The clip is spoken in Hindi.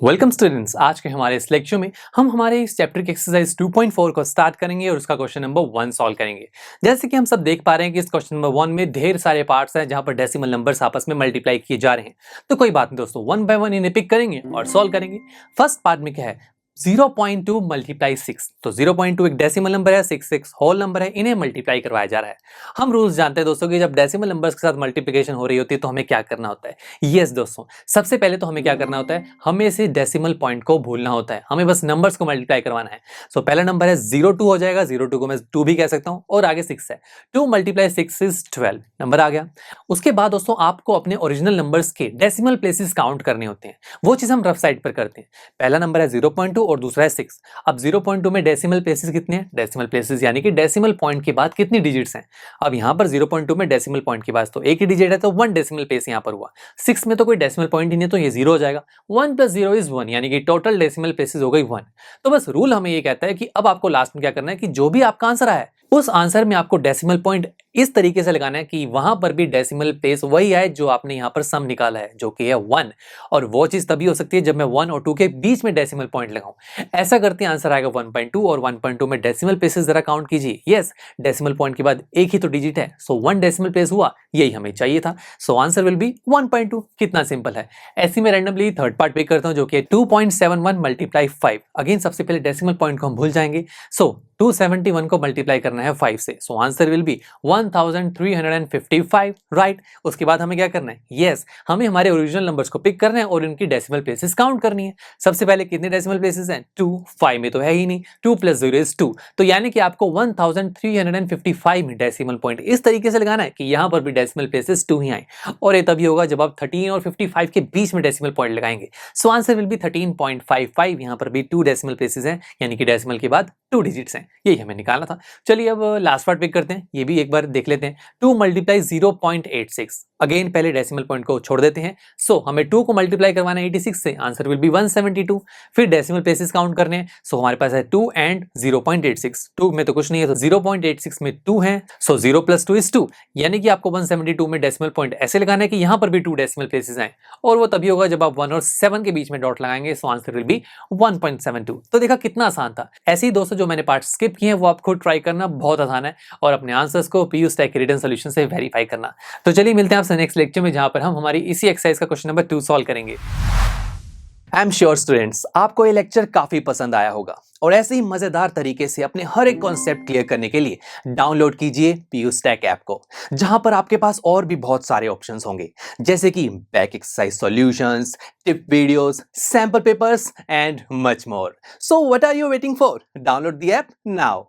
वेलकम स्टूडेंट्स, आज के हमारे इस लेक्चर में हम हमारे इस चैप्टर की एक्सरसाइज 2.4 को स्टार्ट करेंगे और उसका क्वेश्चन नंबर 1 सॉल्व करेंगे। जैसे कि हम सब देख पा रहे हैं कि इस क्वेश्चन नंबर 1 में ढेर सारे पार्ट्स हैं जहां पर डेसिमल नंबर्स आपस में मल्टीप्लाई किए जा रहे हैं। तो कोई बात नहीं दोस्तों, वन बाय वन इन्हें पिक करेंगे और सॉल्व करेंगे। फर्स्ट पार्ट में क्या है, 0.2 मल्टीप्लाई 6। तो 0.2 एक डेसिमल नंबर है, 6 होल नंबर है, इन्हें मल्टीप्लाई करवाया जा रहा है। हम रूल्स जानते हैं दोस्तों कि जब डेसिमल नंबर्स के साथ मल्टीप्लिकेशन हो रही होती है तो हमें क्या करना होता है। यस दोस्तों, सबसे पहले तो हमें क्या करना होता है, हमें इसे डेसिमल पॉइंट को भूलना होता है, हमें बस नंबर्स को मल्टीप्लाई करवाना है। सो पहला नंबर है 02 हो जाएगा, 02 को मैं 2 भी कह सकता हूं और आगे 6 है। 2 मल्टीप्लाई 6 इज 12 नंबर आ गया। उसके बाद दोस्तों आपको अपने ओरिजिनल नंबर्स के डेसिमल प्लेसेस काउंट करने होते हैं, वो चीज हम रफ साइड पर करते हैं। पहला नंबर है 0.2 और दूसरा है 6। अब 0.2 में डेसिमल प्लेसेस कितने हैं, डेसिमल प्लेसेस यानी कि डेसिमल पॉइंट के बाद कितनी डिजिट्स हैं। अब यहां पर 0.2 में डेसिमल पॉइंट के बाद तो एक ही डिजिट है, तो 1 डेसिमल प्लेस यहां पर हुआ। 6 में तो कोई डेसिमल पॉइंट ही नहीं, तो ये 0 हो जाएगा। 1 + 0 इज 1, यानी कि टोटल डेसिमल प्लेसेस हो गई 1। तो बस रूल हमें ये कहता है कि अब आपको लास्ट में क्या करना है कि जो भी आपका आंसर आया है उस आंसर में आपको डेसिमल पॉइंट इस तरीके से लगाना है कि वहां पर भी डेसिमल प्लेस वही आए जो आपने यहां पर सम निकाला है, जो कि है 1। और वो चीज तभी हो सकती है जब मैं 1 और 2 के बीच में डेसिमल पॉइंट लगाऊं। ऐसा करते हैं आंसर आएगा 1.2 और 1.2 में डेसिमल प्लेसेस जरा काउंट कीजिए। यस, डेसिमल पॉइंट के बाद एक ही तो डिजिट है, सो 1 डेसिमल प्लेस हुआ, यही हमें चाहिए था। So answer will be 1.2। कितना सिंपल है। ऐसे में रैंडमली थर्ड पार्ट पिक करता हूं जो कि 2.71 मल्टीप्लाई 5। अगेन सबसे पहले डेसिमल पॉइंट को हम भूल जाएंगे। सो 271 को मल्टीप्लाई करना है 5 से, so answer will be 1355, right. उसके बाद हमें क्या करना है, यस हमें हमारे ओरिजिनल नंबर्स को पिक करना है और इनकी डेसिमल प्लेसेस काउंट करनी है। सबसे पहले कितने डेसिमल प्लेसेस हैं, 2। 5 में तो है ही नहीं, 2 + 0 इज 2। तो यानी कि आपको 1355 में डेसिमल पॉइंट इस तरीके से लगाना है कि यहां पर भी डेसिमल प्लेसेस 2 ही आए। और ये तभी होगा जब आप 13 और 55 के बीच में डेसिमल पॉइंट लगाएंगे। So answer will be 13.55। यहां पर भी 2 डेसिमल प्लेसेस हैं, यानी कि डेसिमल के बाद 2 डिजिट्स हैं, यही हमें निकालना था। चलिए अब लास्ट पार्ट पिक करते हैं, ये भी एक बार देख लेते हैं। 2 मल्टीप्लाई 0.86। अगेन पहले डेसिमल पॉइंट को छोड़ देते हैं। सो हमें 2 को मल्टीप्लाई करवाना है 86 से, आंसर विल बी 172। फिर डेसिमल प्लेसेस काउंट करने हैं। सो हमारे पास है 2 एंड 0.86। 2 में तो कुछ नहीं है, तो 0.86 में 2 है, सो 0 + 2 इज 2। यानी कि आपको 172 में डेसिमल पॉइंट ऐसे लगाना है कि यहां पर भी 2 डेसिमल प्लेसेस आए, और वो तभी होगा जब आप 1 और 7 के बीच में डॉट लगाएंगे। So answer will be 1.72। तो देखा कितना आसान था। ऐसे ही दोस्तों जो मैंने पार्ट स्किप किए हैं वो आप खुद ट्राई करना, बहुत आसान है, और अपने आंसर्स को पीयू स्टैक के रिटन सॉल्यूशन से वेरीफाई करना। तो चलिए मिलते हैं आपसे नेक्स्ट लेक्चर में, जहां पर हम हमारी इसी एक्सरसाइज का क्वेश्चन नंबर 2 सॉल्व करेंगे। आई एम श्योर स्टूडेंट्स आपको ये लेक्चर काफी पसंद आया होगा, और ऐसे ही मजेदार तरीके से अपने हर एक कॉन्सेप्ट क्लियर करने के लिए डाउनलोड कीजिए पीयू स्टैक ऐप को, जहां पर आपके पास और भी बहुत सारे ऑप्शंस होंगे, जैसे कि back exercise solutions, tip videos, sample papers and much more. So what are you waiting for? Download the app now.